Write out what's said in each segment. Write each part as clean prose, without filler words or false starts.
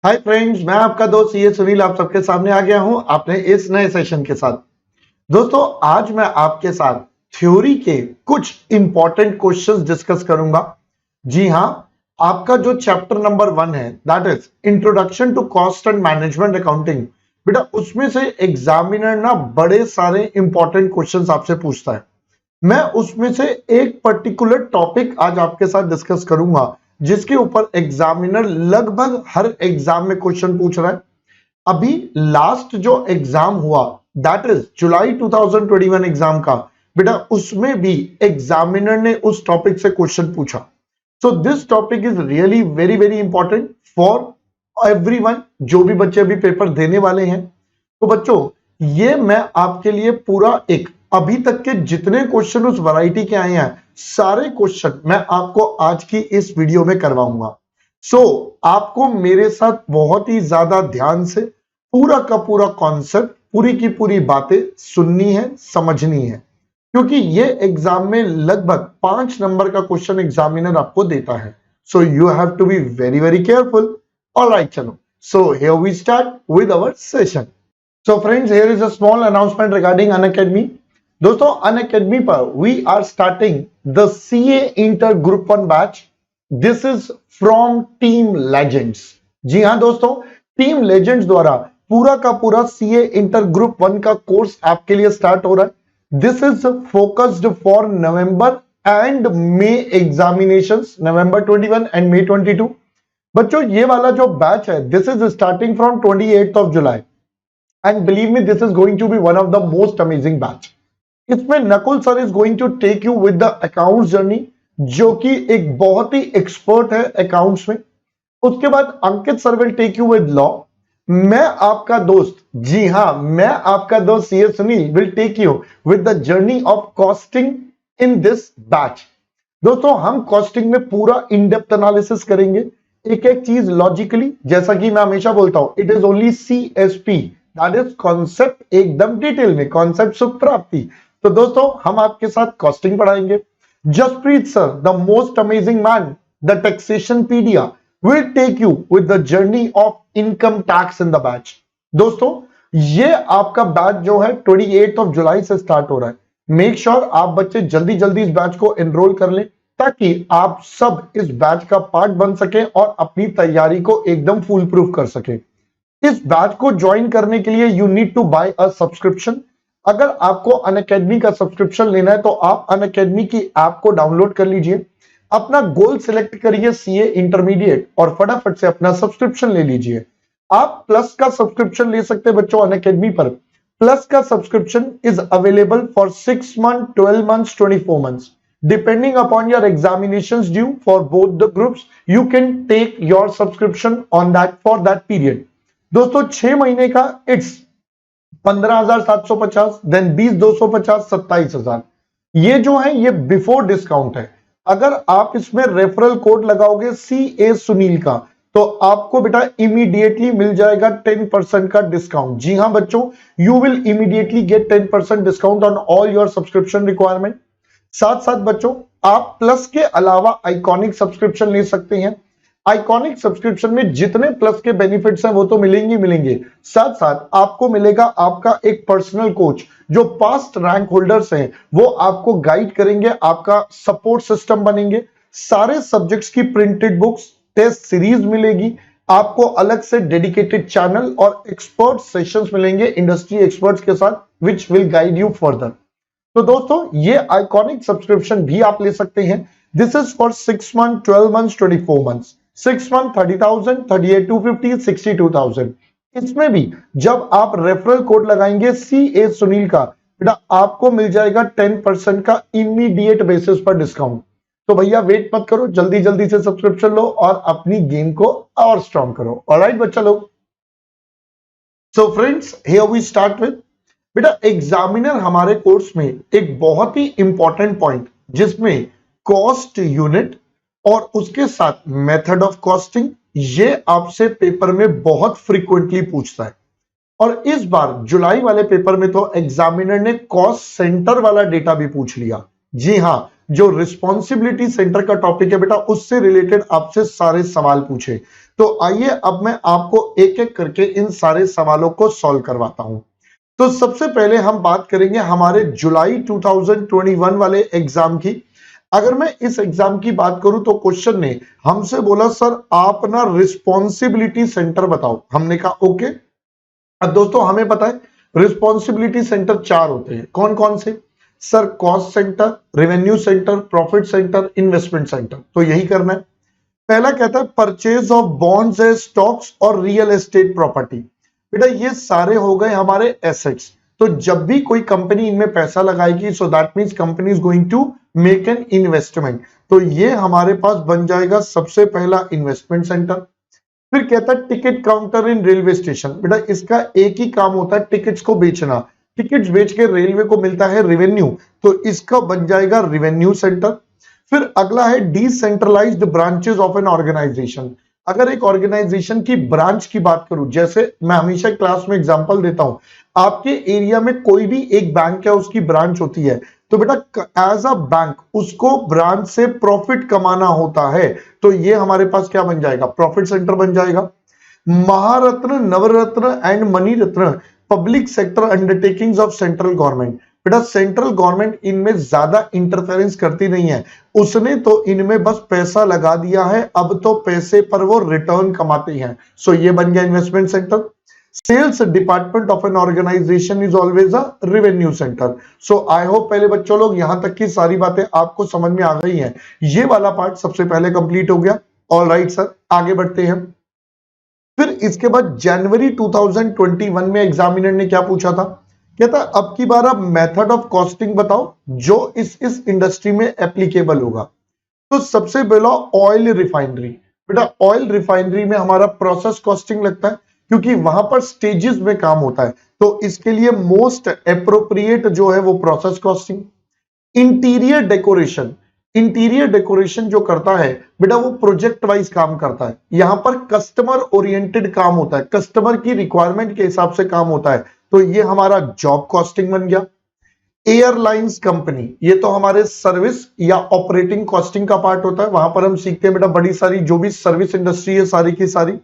Hi friends, मैं आपका दोस्त ये सुनील आप सबके सामने आ गया हूं आपने इस नए सेशन के साथ। दोस्तों, आज मैं आपके साथ थ्योरी के कुछ इंपॉर्टेंट क्वेश्चंस डिस्कस करूंगा। जी हां, आपका जो चैप्टर नंबर 1 है that is introduction to cost and management accounting, बेटा उसमें से एग्जामिनर ना बड़े सारे इंपॉर्टेंट क्वेश्चंस आपसे पूछता है। मैं उसमें से एक पर्टिकुलर टॉपिक आज आपके साथ डिस्कस करूंगा जिसके ऊपर एग्जामिनर लगभग हर एग्जाम में क्वेश्चन पूछ रहा है। अभी लास्ट जो एग्जाम हुआ दैट इज जुलाई 2021 एग्जाम का, बेटा उसमें भी एग्जामिनर ने उस टॉपिक से क्वेश्चन पूछा। So this topic is really very very important for everyone, जो भी बच्चे अभी पेपर देने वाले हैं। तो बच्चों, ये मैं आपके लिए पूरा एक अभी तक के जितने क्वेश्चन उस वैरायटी के आए हैं सारे क्वेश्चन मैं आपको आज की इस वीडियो में करवाऊंगा। सो आपको मेरे साथ बहुत ही ज्यादा ध्यान से पूरा का पूरा कॉन्सेप्ट, पूरी की पूरी बातें सुननी है, समझनी है, क्योंकि ये एग्जाम में लगभग 5 नंबर का क्वेश्चन एग्जामिनर आपको देता है। So you have to be very very careful. Alright, चलो, so here we start with our session. So friends, here is a small announcement regarding Unacademy. दोस्तों, Unacademy पर we are starting the CA Inter Group 1 batch. This is from Team Legends. जी हाँ दोस्तों, Team Legends द्वारा पूरा का पूरा CA Inter Group 1 का course आपके लिए स्टार्ट हो रहा है। This is focused for November and May examinations, November 21 and May 22. बच्चों, ये वाला जो बैच है, this is starting from 28th of July. And believe me, this is going to be one of the most amazing batch. इसमें Nakul sir is going to take you with the accounts journey, जो कि एक बहुत ही expert है accounts में। उसके बाद Ankit sir will take you with law. मैं आपका दोस्त, जी हां, मैं आपका दोस्त CA Sunil will take you with the journey of costing in this batch. दोस्तों, हम कॉस्टिंग में पूरा इन डेप्थ एनालिसिस करेंगे, एक एक चीज लॉजिकली, जैसा कि मैं हमेशा बोलता हूं, it is only CSP, that is concept एकदम डिटेल में, कॉन्सेप्ट सुख प्राप्ति। तो दोस्तों, हम आपके साथ कॉस्टिंग पढ़ाएंगे। Jaspreet sir, the most amazing man, the taxation pedia, will take you with the journey of income tax in the batch. दोस्तों, ये आपका बैच जो है 28 ऑफ जुलाई से स्टार्ट हो रहा है। मेक श्योर आप बच्चे जल्दी जल्दी इस बैच को एनरोल कर लें, ताकि आप सब इस बैच का पार्ट बन सके और अपनी तैयारी को एकदम फुल प्रूफ कर सके। इस बैच को ज्वाइन करने के लिए you need to buy a subscription. अगर आपको अनअकैडमी का सब्सक्रिप्शन लेना है तो आप अनअकैडमी की ऐप को डाउनलोड कर लीजिए, अपना गोल सिलेक्ट करिए सीए इंटरमीडिएट और फटाफट से अपना सब्सक्रिप्शन ले लीजिए। आप प्लस का सब्सक्रिप्शन ले सकते हैं बच्चों अनअकैडमी पर। प्लस का subscription is available for 6 month, 12 months, 24 months. Depending upon your examinations due for both the groups, you can take your subscription on that for that period. दोस्तों, 6 महीने का इट्स 15,750, देन 20,250, 27,000। ये जो है ये बिफोर डिस्काउंट है। अगर आप इसमें रेफरल कोड लगाओगे CA सुनील का, तो आपको बेटा इमीडिएटली मिल जाएगा 10% का डिस्काउंट। जी हां बच्चों, you will immediately gate 10% discount on all your subscription requirement. साथ साथ बच्चों, आप प्लस के अलावा आइकॉनिक सब्सक्रिप्शन ले सकते हैं। आइकॉनिक सब्सक्रिप्शन में जितने प्लस के बेनिफिट्स हैं वो तो मिलेंगे मिलेंगे, साथ साथ आपको मिलेगा आपका एक पर्सनल कोच, जो पास्ट रैंक होल्डर्स हैं वो आपको गाइड करेंगे, आपका सपोर्ट सिस्टम बनेंगे। सारे सब्जेक्ट्स की प्रिंटेड बुक्स, टेस्ट सीरीज मिलेगी आपको, अलग से डेडिकेटेड चैनल और एक्सपर्ट सेशंस मिलेंगे इंडस्ट्री एक्सपर्ट्स के साथ, which will guide you further. तो दोस्तों, ये आइकॉनिक सब्सक्रिप्शन भी आप ले सकते हैं। This is for 6 month, 12 months, 24 months. 6 month 30,000, 38,250, 62,000। इसमें भी जब आप रेफरल कोड लगाएंगे CA सुनील का, बेटा आपको मिल जाएगा 10% का इमीडिएट बेसिस पर डिस्काउंट। तो भैया वेट मत करो, जल्दी जल्दी से सब्सक्रिप्शन लो और अपनी गेम को और स्ट्रॉन्ग करो। ऑलराइट बच्चा लोग, so friends, here we start with, बेटा एग्जामिनर हमारे कोर्स में एक बहुत ही इंपॉर्टेंट पॉइंट, जिसमें कॉस्ट यूनिट और उसके साथ मेथड ऑफ कॉस्टिंग, ये आपसे पेपर में बहुत फ्रीक्वेंटली पूछता है। और इस बार जुलाई वाले पेपर में तो एग्जामिनर ने कॉस्ट सेंटर वाला डेटा भी पूछ लिया। जी हां, जो रिस्पॉन्सिबिलिटी सेंटर का टॉपिक है बेटा, उससे रिलेटेड आपसे सारे सवाल पूछे। तो आइए अब मैं आपको एक एक करके इन सारे सवालों को सॉल्व करवाता हूं। तो सबसे पहले हम बात करेंगे हमारे जुलाई 2021 वाले एग्जाम की। अगर मैं इस एग्जाम की बात करूं तो क्वेश्चन ने हमसे बोला सर आप ना रिस्पॉन्सिबिलिटी सेंटर बताओ। हमने कहा ओके। अब दोस्तों हमें पता है रिस्पॉन्सिबिलिटी सेंटर 4 होते हैं। कौन कौन से sir? Cost centre, revenue centre, profit centre, investment centre. तो यही करना है। पहला कहता है purchase of bonds and stocks और रियल एस्टेट प्रॉपर्टी। बेटा ये सारे हो गए हमारे एसेट्स। तो जब भी कोई कंपनी इनमें पैसा लगाएगी so that means company is going to make an investment. तो ये हमारे पास बन जाएगा सबसे पहला इन्वेस्टमेंट सेंटर। फिर कहता है टिकट काउंटर इन रेलवे स्टेशन। बेटा इसका एक ही काम होता है टिकट्स को बेचना। टिकट्स बेच के रेलवे को मिलता है रेवेन्यू, तो इसका बन जाएगा रेवेन्यू सेंटर। फिर अगला है decentralised branches of an organisation. अगर एक ऑर्गेनाइजेशन की ब्रांच की बात करूं, जैसे मैं हमेशा क्लास में एग्जांपल देता हूं, आपके एरिया में कोई भी एक बैंक है उसकी ब्रांच होती है, तो बेटा एज अ बैंक उसको ब्रांच से प्रॉफिट कमाना होता है। तो ये हमारे पास क्या बन जाएगा? प्रॉफिट सेंटर बन जाएगा। Maharatna, Navratna and Miniratna public sector undertakings of central government. बेटा सेंट्रल गवर्नमेंट इनमें ज्यादा इंटरफेरेंस करती नहीं है, उसने तो इनमें बस पैसा लगा दिया है, अब तो पैसे पर वो रिटर्न कमाते हैं। सो ये बन गया investment centre. Sales department of an organisation is always a revenue centre. So I hope पहले बच्चों लोग यहां तक की सारी बातें आपको समझ में आ गई हैं। ये वाला पार्ट सबसे पहले कंप्लीट हो गया। ऑल राइट सर, आगे बढ़ते हैं। फिर इसके बाद जनवरी 2021 में एग्जामिनर ने क्या पूछा था? कहता अब की बार आप मेथड ऑफ कॉस्टिंग बताओ जो इस इंडस्ट्री में एप्लीकेबल होगा। तो सबसे पहला ऑयल रिफाइनरी। बेटा ऑयल रिफाइनरी में हमारा प्रोसेस कॉस्टिंग लगता है क्योंकि वहां पर स्टेजेस में काम होता है, तो इसके लिए मोस्ट एप्रोप्रिएट जो है वो process costing. Interior decoration, interior decoration जो करता है बेटा वो प्रोजेक्ट वाइज काम करता है, यहां पर कस्टमर ओरिएंटेड काम होता है, कस्टमर की रिक्वायरमेंट के हिसाब से काम होता है, तो ये हमारा जॉब कॉस्टिंग बन गया। एयरलाइंस कंपनी, ये तो हमारे सर्विस या ऑपरेटिंग कॉस्टिंग का पार्ट होता है, वहां पर हम सीखते हैं बेटा बड़ी सारी जो भी सर्विस इंडस्ट्री है सारी की सारी।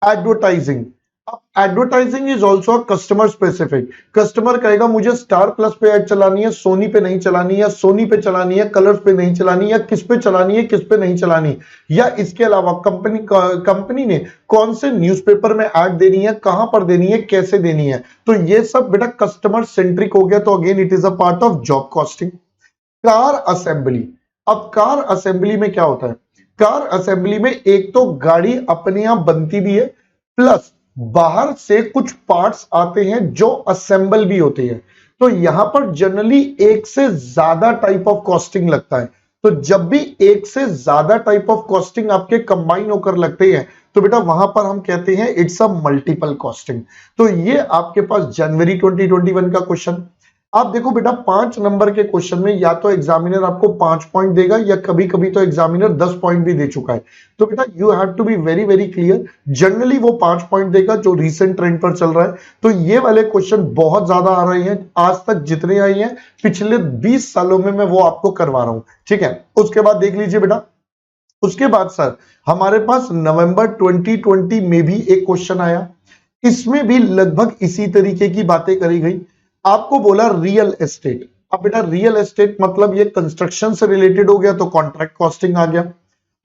एडवर्टाइजिंग, अब advertising is also customer specific. Customer कहेगा मुझे स्टार प्लस पे ऐड चलानी है, सोनी पे नहीं चलानी है, सोनी पे चलानी है, कलर्स पे नहीं चलानी है, किस पे चलानी है, किस पे नहीं चलानी, या इसके अलावा कंपनी ने कौन से न्यूज़पेपर में ऐड देनी है, कहां पर देनी है, कैसे देनी है, तो ये सब बेटा कस्टमर सेंट्रिक हो गया। तो again it is a part of job costing. Car assembly, अब कार असेंबली में क्या होता है? कार असेंबली में एक तो गाड़ी अपने यहां बनती भी है, प्लस बाहर से कुछ पार्ट्स आते हैं जो असेंबल भी होते हैं। तो यहां पर जनरली एक से ज्यादा टाइप ऑफ कॉस्टिंग लगता है। तो जब भी एक से ज्यादा टाइप ऑफ कॉस्टिंग आपके कंबाइन होकर लगते हैं तो बेटा वहां पर हम कहते हैं इट्स अ मल्टीपल कॉस्टिंग। तो ये आपके पास जनवरी 2021 का क्वेश्चन। आप देखो बेटा 5 नंबर के क्वेश्चन में या तो एग्जामिनर आपको 5 पॉइंट देगा या कभी कभी तो एग्जामिनर 10 पॉइंट भी दे चुका है। तो बेटा you have to be very very clear. Generally वो 5 पॉइंट देगा जो रीसेंट ट्रेंड पर चल रहा है। तो ये वाले क्वेश्चन बहुत ज्यादा आ रहे हैं, आज तक जितने आए हैं पिछले 20 सालों में मैं वो आपको करवा रहा हूं, ठीक है। उसके बाद देख लीजिए बेटा, उसके बाद सर हमारे पास नवंबर 2020 में भी एक क्वेश्चन आया, इसमें भी लगभग इसी तरीके की बातें करी गई। आपको बोला रियल एस्टेट। अब बेटा रियल एस्टेट मतलब ये कंस्ट्रक्शन से रिलेटेड हो गया तो कॉन्ट्रैक्ट कॉस्टिंग आ गया।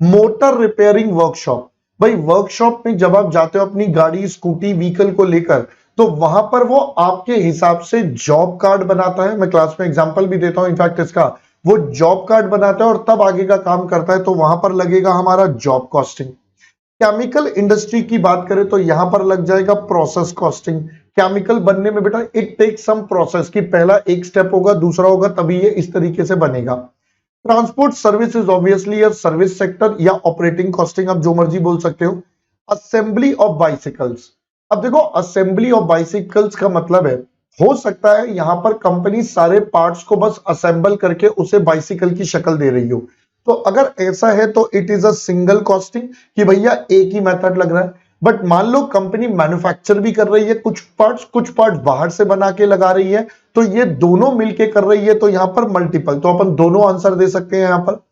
मोटर रिपेयरिंग वर्कशॉप, भाई वर्कशॉप में जब आप जाते हो अपनी गाड़ी स्कूटी व्हीकल को लेकर तो वहां पर वो आपके हिसाब से जॉब कार्ड बनाता है। मैं क्लास में एग्जांपल भी देता हूं इनफैक्ट इसका, वो जॉब कार्ड बनाता है और तब आगे का काम करता है, तो वहां पर लगेगा हमारा जॉब कॉस्टिंग। केमिकल इंडस्ट्री की बात करें तो यहां पर लग जाएगा प्रोसेस कॉस्टिंग। केमिकल बनने में बेटा इट टेक सम प्रोसेस की पहला एक स्टेप होगा, दूसरा होगा, तभी ये इस तरीके से बनेगा। ट्रांसपोर्ट सर्विसेज ऑब्वियसली या सर्विस सेक्टर या ऑपरेटिंग कॉस्टिंग, आप जो मर्जी बोल सकते हो। असेंबली ऑफ बाइसिकल्स, अब देखो असेंबली ऑफ बाइसिकल्स का मतलब है हो सकता है यहां पर कंपनी सारे पार्ट्स को बस असेंबल करके उसे बाइसिकल की शक्ल दे रही हो। तो अगर ऐसा है तो it is a single costing कि भैया एक ही मेथड लग रहा है। बट मान लो कंपनी मैन्युफैक्चर भी कर रही है कुछ पार्ट्स बाहर से बना के लगा रही है, तो ये दोनों मिलके कर रही है, तो यहां पर मल्टीपल, तो अपन दोनों आंसर दे सकते हैं यहां पर।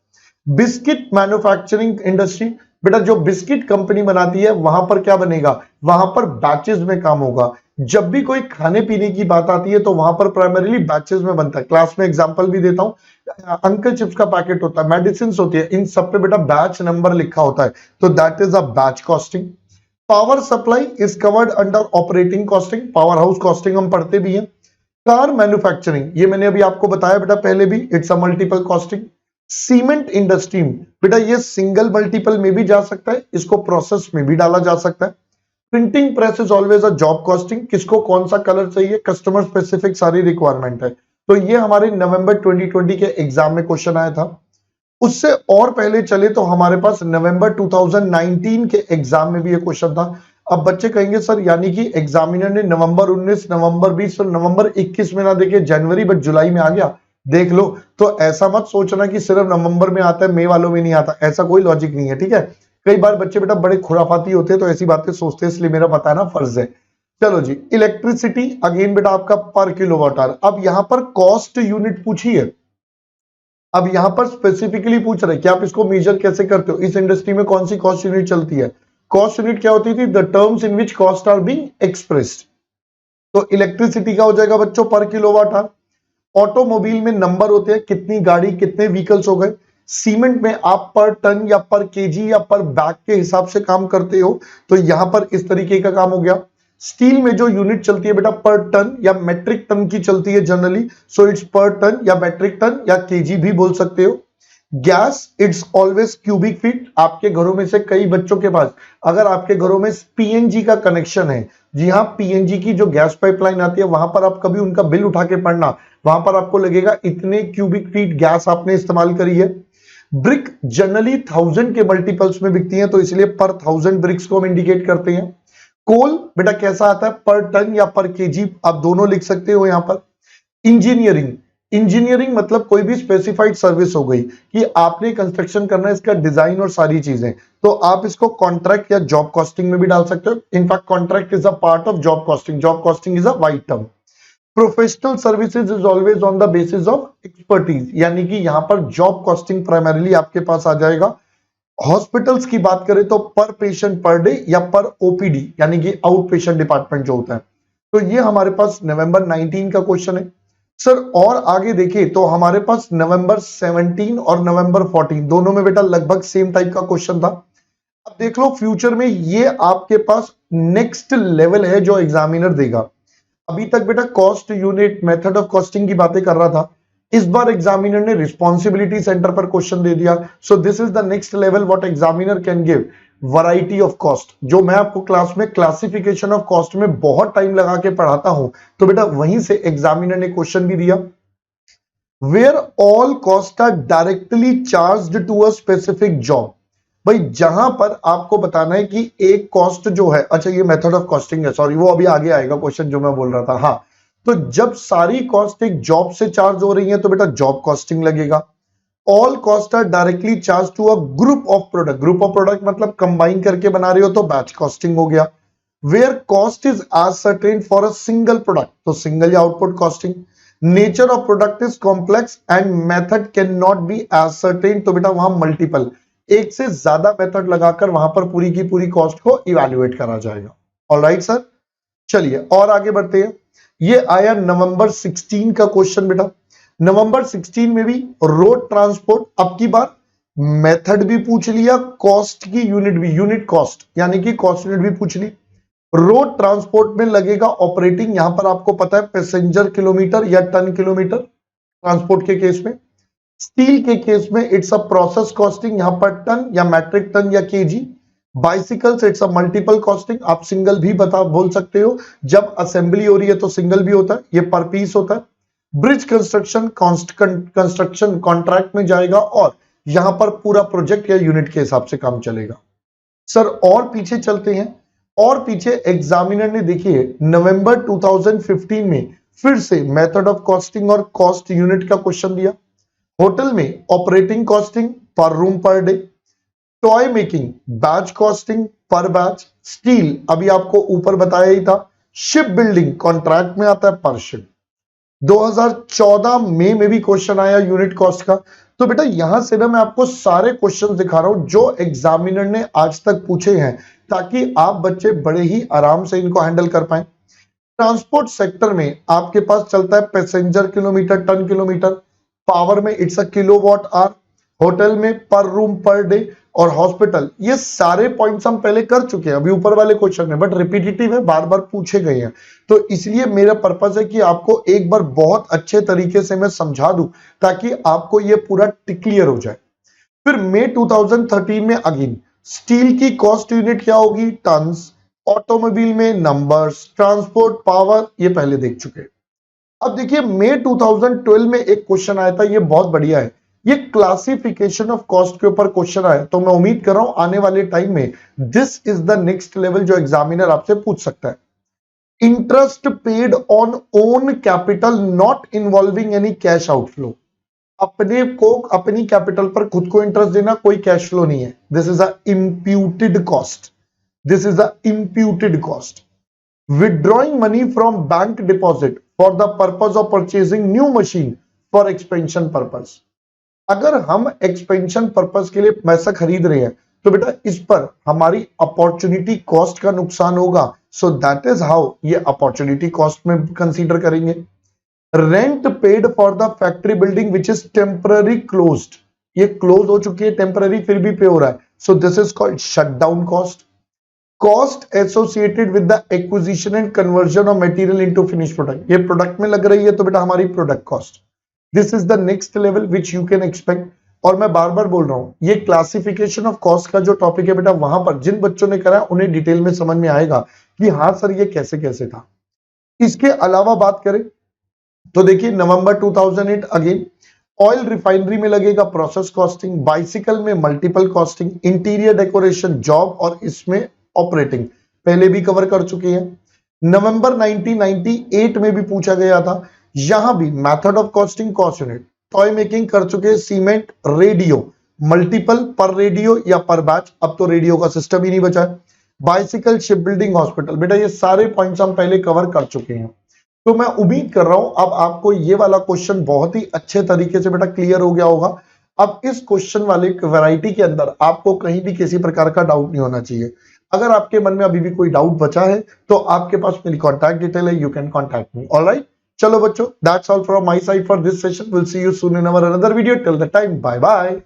बिस्किट मैन्युफैक्चरिंग इंडस्ट्री, बेटा जो बिस्किट कंपनी बनाती है वहां पर क्या बनेगा, वहां पर बैचेस में काम होगा। जब भी कोई खाने पीने की बात आती है तो वहां पर प्राइमरीली बैचेस में बनता है। क्लास में एग्जांपल भी देता हूं, अंकल चिप्स का पैकेट होता है, मेडिसिन होती है, इन सब पे बेटा बैच नंबर लिखा होता है, तो that is a batch costing. Power supply is covered under operating costing, power house costing हम पढ़ते भी हैं। कार मैन्युफैक्चरिंग, ये मैंने अभी आपको बताया बेटा पहले भी, it's a multiple costing. Cement industry, बेटा ये सिंगल मल्टीपल में भी जा सकता है, इसको प्रोसेस में भी डाला जा सकता है। Printing press is always a job costing, किसको कौन सा कलर चाहिए, कस्टमर स्पेसिफिक सारी रिक्वायरमेंट है। तो ये हमारे नवंबर 2020 के एग्जाम में क्वेश्चन आया था। उससे और पहले चले तो हमारे पास नवंबर 2019 के एग्जाम में भी ये क्वेश्चन था। अब बच्चे कहेंगे सर यानी कि एग्जामिनर ने नवंबर 19, नवंबर 20 और नवंबर 21 में ना देखे जनवरी बट जुलाई में आ गया, देख लो। तो ऐसा मत सोचना कि सिर्फ नवंबर में आता है, मई वालों में नहीं आता, ऐसा कोई लॉजिक नहीं है, ठीक है। कई बार बच्चे बेटा बड़े खुराफाती होते हैं तो ऐसी बातें सोचते हैं, इसलिए मेरा बताना फर्ज है। चलो जी, इलेक्ट्रिसिटी अगेन बेटा आपका पर किलोवाट आवर। अब यहां पर कॉस्ट यूनिट पूछी है, अब यहां पर स्पेसिफिकली पूछ रहे कि आप इसको मेजर कैसे करते हो, इस इंडस्ट्री में कौन सी कॉस्ट यूनिट चलती है। कॉस्ट यूनिट क्या होती थी, the terms in which cost are being expressed. तो इलेक्ट्रिसिटी का हो जाएगा बच्चों पर किलोवाट आवर। ऑटोमोबाइल में नंबर होते हैं, कितनी गाड़ी कितने व्हीकल्स हो गए। सीमेंट में आप पर टन या पर केजी या पर बैग के हिसाब से काम करते हो, तो यहां पर इस तरीके का काम हो गया। स्टील में जो यूनिट चलती है बेटा पर टन या मेट्रिक टन की चलती है जनरली, सो इट्स पर टन या मेट्रिक टन या केजी भी बोल सकते हो। Gas it's always cubic feet. आपके घरों में से कई बच्चों के पास, अगर आपके घरों में पीएनजी का कनेक्शन है, जी हाँ, पीएनजी की जो गैस पाइपलाइन आती है, वहां पर आप कभी उनका बिल उठा के पढ़ना, वहां पर आपको लगेगा इतने क्यूबिक फीट गैस आपने इस्तेमाल करी है। ब्रिक जनरली 1000 के मल्टीपल्स में बिकती है, तो इसलिए पर 1000 ब्रिक्स को हम इंडिकेट करते हैं। कोल बेटा कैसा आता है, पर टन या पर केजी, आप दोनों लिख सकते हो यहां पर। इंजीनियरिंग, इंजीनियरिंग मतलब कोई भी स्पेसिफाइड सर्विस हो गई कि आपने कंस्ट्रक्शन करना है, इसका डिजाइन और सारी चीजें, तो आप इसको कॉन्ट्रैक्ट या जॉब कॉस्टिंग में भी डाल सकते हो। In fact contract is a part of job costing, job costing is a wide term. Professional services is always on the basis of expertise, यानी कि यहां पर जॉब कॉस्टिंग प्राइमरीली आपके पास आ जाएगा। हॉस्पिटल्स की बात करें तो पर पेशेंट पर डे या पर ओपीडी, यानी कि आउट पेशेंट डिपार्टमेंट जो होता है। तो ये हमारे पास नवंबर 19 का क्वेश्चन है सर। और आगे देखिए तो हमारे पास नवंबर 17 और नवंबर 14 दोनों में बेटा लगभग सेम टाइप का क्वेश्चन था। अब देख लो फ्यूचर में ये आपके पास नेक्स्ट लेवल है जो एग्जामिनर देगा। अभी तक बेटा cost unit method of costing की बातें कर रहा था, इस बार एग्जामिनर ने रिस्पॉन्सिबिलिटी सेंटर पर क्वेश्चन दे दिया। So this is the next level what examiner can give, variety of cost. जो मैं आपको क्लास में क्लासिफिकेशन ऑफ कॉस्ट में बहुत टाइम लगा के पढ़ाता हूं, तो बेटा वहीं से एग्जामिनर ने क्वेश्चन भी दिया। Where all cost are directly charged to a specific job, भाई जहां पर आपको बताना है कि एक कॉस्ट जो है, अच्छा ये मेथड ऑफ कॉस्टिंग है, सॉरी वो अभी आगे आएगा क्वेश्चन जो मैं बोल रहा था। हाँ, तो जब सारी कॉस्ट एक जॉब से चार्ज हो रही है तो बेटा जॉब कॉस्टिंग लगेगा। All cost are directly charge to a group of product, group of product मतलब कंबाइन करके बना रहे हो तो बैच कॉस्टिंग हो गया। Where cost is ascertain for a single product, तो सिंगल या output costing. Nature of product is complex and method can not be ascertain, तो बेटा वहां मल्टीपल, एक से ज्यादा मेथड लगाकर वहां पर पूरी की पूरी कॉस्ट को इवैल्यूएट करा जाएगा। ऑलराइट सर, चलिए और आगे बढ़ते हैं। ये आया नवंबर 16 का क्वेश्चन बेटा। नवंबर 16 में भी रोड ट्रांसपोर्ट, अब की बार मेथड भी पूछ लिया, कॉस्ट की यूनिट भी, यूनिट कॉस्ट यानी कि कॉस्ट यूनिट भी पूछ ली। रोड ट्रांसपोर्ट में लगेगा ऑपरेटिंग, यहां पर आपको पता है पैसेंजर किलोमीटर या टन किलोमीटर ट्रांसपोर्ट के केस में। स्टील के केस में इट्स अ प्रोसेस कॉस्टिंग, यहां पर टन या मैट्रिक टन या KG. Bicycles it's a multiple costing, आप सिंगल भी बोल सकते हो, जब असेंबली हो रही है तो सिंगल भी होता है, ये पर पीस होता है। ब्रिज कंस्ट्रक्शन कंस्ट्रक्शन कॉन्ट्रैक्ट में जाएगा और यहां पर पूरा प्रोजेक्ट या यूनिट के हिसाब से काम चलेगा। सर और पीछे चलते हैं, और पीछे एग्जामिनर ने देखिए नवंबर 2015 में फिर से मेथड ऑफ कॉस्टिंग और कॉस्ट यूनिट का क्वेश्चन दिया। होटल में ऑपरेटिंग कॉस्टिंग पर room per day, toy making batch costing पर बैच। स्टील अभी आपको ऊपर बताया ही था। शिप बिल्डिंग कॉन्ट्रैक्ट में आता है पर शिप। 2014 में भी क्वेश्चन आया यूनिट कॉस्ट का। तो बेटा यहां से ना मैं आपको सारे क्वेश्चन दिखा रहा हूं जो एग्जामिनर ने आज तक पूछे हैं, ताकि आप बच्चे बड़े ही आराम से इनको हैंडल कर पाए। ट्रांसपोर्ट सेक्टर में आपके पास चलता है passenger kilometre, ton kilometre. Power में it's a kilowatt hour. Hotel में पर रूम पर डे। और हॉस्पिटल, ये सारे पॉइंट्स हम पहले कर चुके हैं अभी ऊपर वाले क्वेश्चन में, बट रिपीटेटिव है, बार बार पूछे गए हैं। तो इसलिए मेरा पर्पस है कि आपको एक बार बहुत अच्छे तरीके से मैं समझा दूं, ताकि आपको ये पूरा क्लियर हो जाए। फिर मई 2013 में अगेन स्टील की कॉस्ट यूनिट क्या होगी, टन्स। ऑटोमोबाइल में नंबर्स। ट्रांसपोर्ट पावर, ये पहले देख चुके हैं। अब देखिए मई 2012 में एक क्वेश्चन आया था, ये बहुत बढ़िया है। ये क्लासिफिकेशन ऑफ कॉस्ट के ऊपर क्वेश्चन आया, तो मैं उम्मीद कर रहा हूं आने वाले टाइम में this is the next level जो एग्जामिनर आपसे पूछ सकता है। Interest paid on own capital not involving any cash outflow. अपने को अपनी कैपिटल पर खुद को इंटरेस्ट देना, कोई कैश फ्लो नहीं है। This is a imputed cost. This is a imputed cost. Withdrawing money from bank deposit for the purpose of purchasing new machine for expansion purpose. अगर हम एक्सपेंशन पर्पज के लिए पैसा खरीद रहे हैं, तो बेटा इस पर हमारी अपॉर्चुनिटी कॉस्ट का नुकसान होगा। सो दैट इज हाउ ये अपॉर्चुनिटी कॉस्ट में कंसीडर करेंगे। Rent paid for the factory building which is temporary closed. ये क्लोज हो चुकी है, टेम्पररी फिर भी पे हो रहा है, so this is called shutdown cost. Cost associated with the acquisition and conversion of material into finish product. ये प्रोडक्ट में लग रही है, तो बेटा हमारी product cost. This is the next level which you can expect. और मैं बार बार बोल रहा हूं, ये क्लासिफिकेशन ऑफ कॉस्ट का जो टॉपिक है बेटा, वहां पर जिन बच्चों ने करा उन्हें डिटेल में समझ में आएगा कि हाँ सर ये कैसे कैसे था। इसके अलावा बात करें तो देखिए नवंबर 2008 अगेन ऑयल रिफाइनरी में लगेगा प्रोसेस कॉस्टिंग। बाइसिकल में multiple costing. Interior decoration job और इसमें ऑपरेटिंग पहले भी कवर कर चुके हैं। नवंबर 1998 में भी पूछा गया था, यहां भी method of costing cost unit. Toy making कर चुके हैं, सीमेंट, रेडियो, मल्टीपल पर रेडियो या पर बैच, अब तो रेडियो का सिस्टम ही नहीं बचा है। बाइसिकल, शिप बिल्डिंग, हॉस्पिटल, बेटा ये सारे पॉइंट्स हम पहले कवर कर चुके हैं। तो मैं उम्मीद कर रहा हूं अब आपको ये वाला क्वेश्चन बहुत ही अच्छे तरीके से बेटा क्लियर हो गया होगा। अब इस क्वेश्चन वाले वैरायटी के अंदर आपको कहीं भी किसी प्रकार का डाउट नहीं होना चाहिए। अगर आपके मन में अभी भी कोई डाउट बचा है तो आपके पास मेरी कॉन्टैक्ट डिटेल है, you can contact me. Alright, चलो बच्चों, that's all from my side for this session. Will see you soon in our another video. Till the time, bye bye.